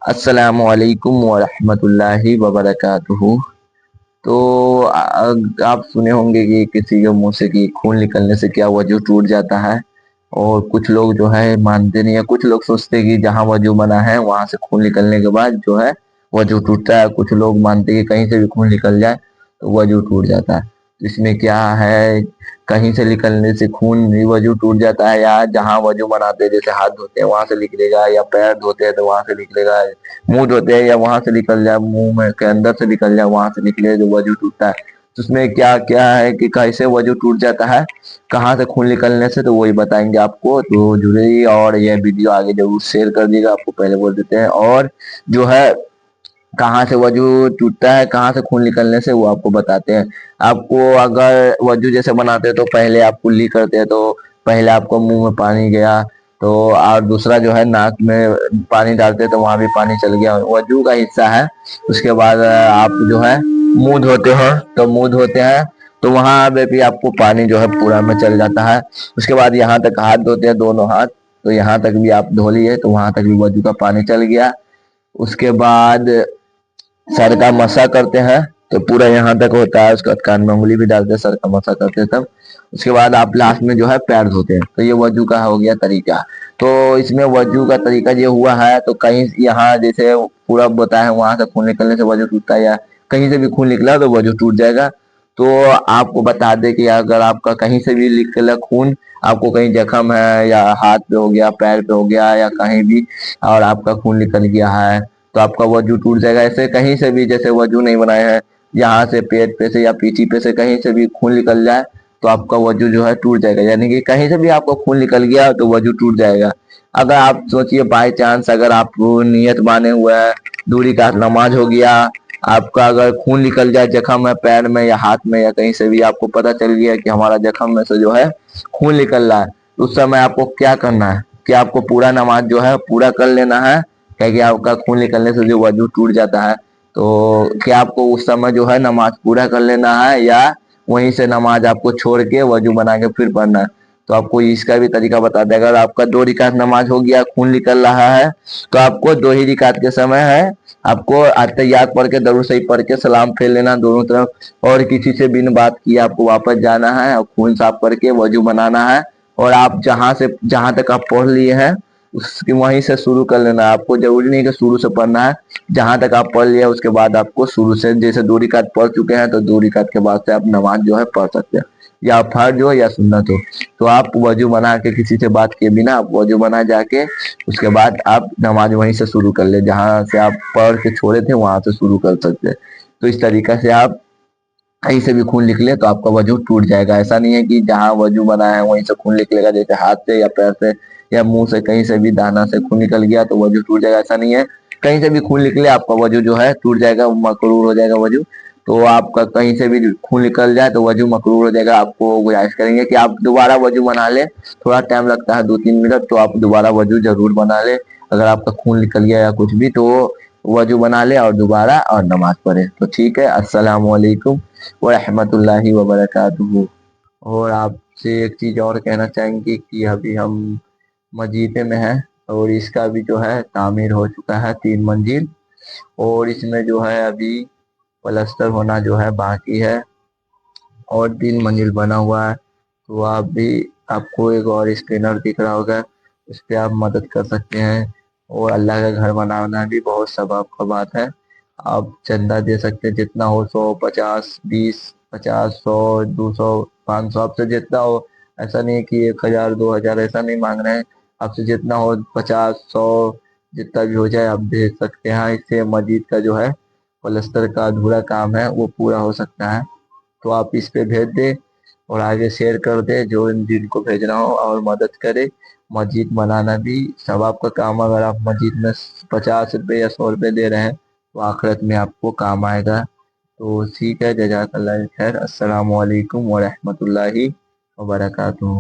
السلام علیکم ورحمۃ اللہ وبرکاتہ۔ تو آپ سنے ہوں گے کہ کسی کے منہ سے کہ خون نکلنے سے کیا وضو ٹوٹ جاتا ہے، اور کچھ لوگ جو ہے مانتے نہیں ہیں، کچھ لوگ سوچتے کہ جہاں وضو بنا ہے وہاں سے خون نکلنے کے بعد جو ہے وضو ٹوٹتا ہے، کچھ لوگ مانتے کہ کہیں سے بھی خون نکل جائے تو وضو ٹوٹ جاتا ہے۔ اس میں کیا ہے، کہیں سے نکلنے سے خون وضو ٹوٹ جاتا ہے، یا جہاں وضو بناتے ہیں جیسے ہاتھ دھوتے ہیں وہاں سے نکلے گا، یا پیر دھوتے ہیں تو وہاں سے نکلے گا، منہ دھوتے ہیں یا وہاں سے نکل جائے، منہ میں کے اندر سے نکل جائے وہاں سے نکلے جو وضو ٹوٹتا ہے۔ تو اس میں کیا کیا ہے کہ کیسے وضو ٹوٹ جاتا ہے، کہاں سے خون نکلنے سے، تو وہی بتائیں گے آپ کو۔ تو جڑے اور یہ ویڈیو آگے ضرور شیئر کر دیے گا، آپ کو پہلے بول دیتے ہیں۔ اور جو ہے کہاں سے وضو ٹوٹتا ہے، کہاں سے خون نکلنے سے، وہ آپ کو بتاتے ہیں۔ آپ کو اگر وضو جیسے بناتے ہیں تو پہلے آپ کلی کرتے ہیں، تو پہلے آپ کو منہ میں پانی گیا تو، اور دوسرا جو ہے ناک میں پانی ڈالتے تو وہاں بھی پانی چل گیا، وضو کا حصہ ہے۔ اس کے بعد آپ جو ہے منہ دھوتے ہیں تو منہ دھوتے ہیں تو وہاں پہ بھی آپ کو پانی جو ہے پورا میں چل جاتا ہے۔ اس کے بعد یہاں تک ہاتھ دھوتے ہیں دونوں ہاتھ، تو یہاں تک بھی آپ دھو لیے تو وہاں تک بھی وضو کا پانی چل گیا۔ اس کے بعد سر کا مسح کرتے ہیں تو پورا یہاں تک ہوتا ہے، اس کے بعد کان میں انگلی بھی ڈالتے ہیں، سر کا مسح کرتے ہیں تب۔ اس کے بعد آپ لاسٹ میں جو ہے پیر دھوتے ہیں، تو یہ وضو کا ہو گیا طریقہ۔ تو اس میں وضو کا طریقہ یہ ہوا ہے، تو کہیں یہاں جیسے پورا بتایا ہے وہاں سے خون نکلنے سے وضو ٹوٹتا ہے، یا کہیں سے بھی خون نکلا تو وضو ٹوٹ جائے گا۔ تو آپ کو بتا دے کہ اگر آپ کا کہیں سے بھی نکلا خون، آپ کو کہیں زخم ہے یا ہاتھ پہ ہو گیا، پیر پہ ہو گیا، یا کہیں بھی، اور آپ کا خون نکل گیا ہے تو آپ کا وضو ٹوٹ جائے گا۔ ایسے کہیں سے بھی جیسے وضو نہیں بنائے ہیں، یہاں سے پیٹ پہ سے یا پیٹھی پہ سے کہیں سے بھی خون نکل جائے تو آپ کا وضو جو ہے ٹوٹ جائے گا، یعنی کہ کہیں سے بھی آپ کو خون نکل گیا تو وضو ٹوٹ جائے گا۔ اگر آپ سوچئے بائی چانس اگر آپ نیت بانے ہوئے ہیں، دوری کا نماز ہو گیا، آپ کا اگر خون نکل جائے زخم ہے پیر میں یا ہاتھ میں یا کہیں سے بھی، آپ کو پتہ چل گیا کہ ہمارا زخم میں سے جو ہے خون نکل رہا ہے، اس سمے آپ کو کیا کرنا ہے کہ آپ کو پورا نماز جو ہے پورا کر لینا ہے، کہ آپ کا خون نکلنے سے جو وضو ٹوٹ جاتا ہے۔ تو کیا آپ کو اس سمے جو ہے نماز پورا کر لینا ہے، یا وہیں سے نماز آپ کو چھوڑ کے وضو بنا کے پھر پڑھنا ہے؟ تو آپ کو اس کا بھی طریقہ بتا دیں۔ اگر آپ کا 2 رکعت نماز ہو گیا، خون نکل رہا ہے، تو آپ کو 2 ہی رکعت کے سمے ہے، آپ کو اتحیات پڑھ کے درود شریف پڑھ کے سلام پھیر لینا دونوں طرف، اور کسی سے بن بات کی آپ کو واپس جانا ہے اور خون صاف کر کے وضو بنانا ہے، اور آپ جہاں تک آپ پڑھ لیے ہیں اس کی وہیں سے شروع کر لینا ہے۔ آپ کو ضروری نہیں کہ شروع سے پڑھنا ہے، جہاں تک آپ پڑھ لیا اس کے بعد آپ کو شروع سے، جیسے 2 رکعت پڑھ چکے ہیں تو 2 رکعت کے بعد سے آپ نماز جو ہے پڑھ سکتے ہیں، یا فرض ہو یا سنت ہو۔ تو آپ وضو بنا کے کسی سے بات کیے بنا آپ وضو بنا جا کے، اس کے بعد آپ نماز وہیں سے شروع کر لیں، جہاں سے آپ پڑھ کے چھوڑے تھے وہاں سے شروع کر سکتے ہیں۔ تو اس طریقہ سے آپ کہیں سے بھی خون نکلے تو آپ کا وضو ٹوٹ جائے گا۔ ایسا نہیں ہے کہ جہاں وضو بنا ہے وہیں سے خون نکلے گا، جیسے ہاتھ سے یا پیر سے یا منہ سے کہیں سے بھی دانا سے خون نکل گیا تو وضو ٹوٹ جائے گا، ایسا نہیں ہے۔ کہیں سے بھی خون نکلے آپ کا وضو جو ہے ٹوٹ جائے گا، مقرور ہو جائے گا وضو۔ تو آپ کا کہیں سے بھی خون نکل جائے تو وضو مقرور ہو جائے گا۔ آپ کو گزارش کریں گے کہ آپ دوبارہ وضو بنا لیں، تھوڑا ٹائم لگتا ہے 2-3 منٹ، تو آپ دوبارہ وضو ضرور بنا لیں۔ اگر آپ کا خون نکل گیا یا کچھ بھی تو وضو بنا لے اور دوبارہ اور نماز پڑھے۔ تو ٹھیک ہے، السلام علیکم ورحمۃ اللہ وبرکاتہ۔ اور آپ سے ایک چیز اور کہنا چاہیں گے کہ ابھی ہم مجیدے میں ہیں، اور اس کا بھی جو ہے تعمیر ہو چکا ہے 3 منزل، اور اس میں جو ہے ابھی پلستر ہونا جو ہے باقی ہے، اور 3 منزل بنا ہوا ہے۔ تو آپ کو ایک اور اسکینر دکھ رہا ہوگا، اس پہ آپ مدد کر سکتے ہیں۔ اور اللہ کا گھر بنانا بھی بہت ثواب کا بات ہے، آپ چندہ دے سکتے ہیں جتنا ہو، 100، 50، 20، 50، 100، 200، 500، آپ سے جتنا ہو۔ ایسا نہیں کہ 1000، 2000 ایسا نہیں مانگ رہے ہیں، آپ سے جتنا ہو 50، 100 جتنا بھی ہو جائے آپ بھیج سکتے ہیں۔ اس سے مسجد کا جو ہے پلستر کا ادھورا کام ہے وہ پورا ہو سکتا ہے۔ تو آپ اس پہ بھیج دیں اور آگے شیئر کر دیں جو جن کو بھیجنا ہو، اور مدد کرے۔ مسجد بنانا بھی ثواب کا کام، اگر آپ مسجد میں 50 روپے یا 100 روپے دے رہے ہیں تو آخرت میں آپ کو کام آئے گا۔ تو ٹھیک ہے، جزاک اللہ خیر، السلام علیکم ورحمۃ اللہ وبرکاتہ۔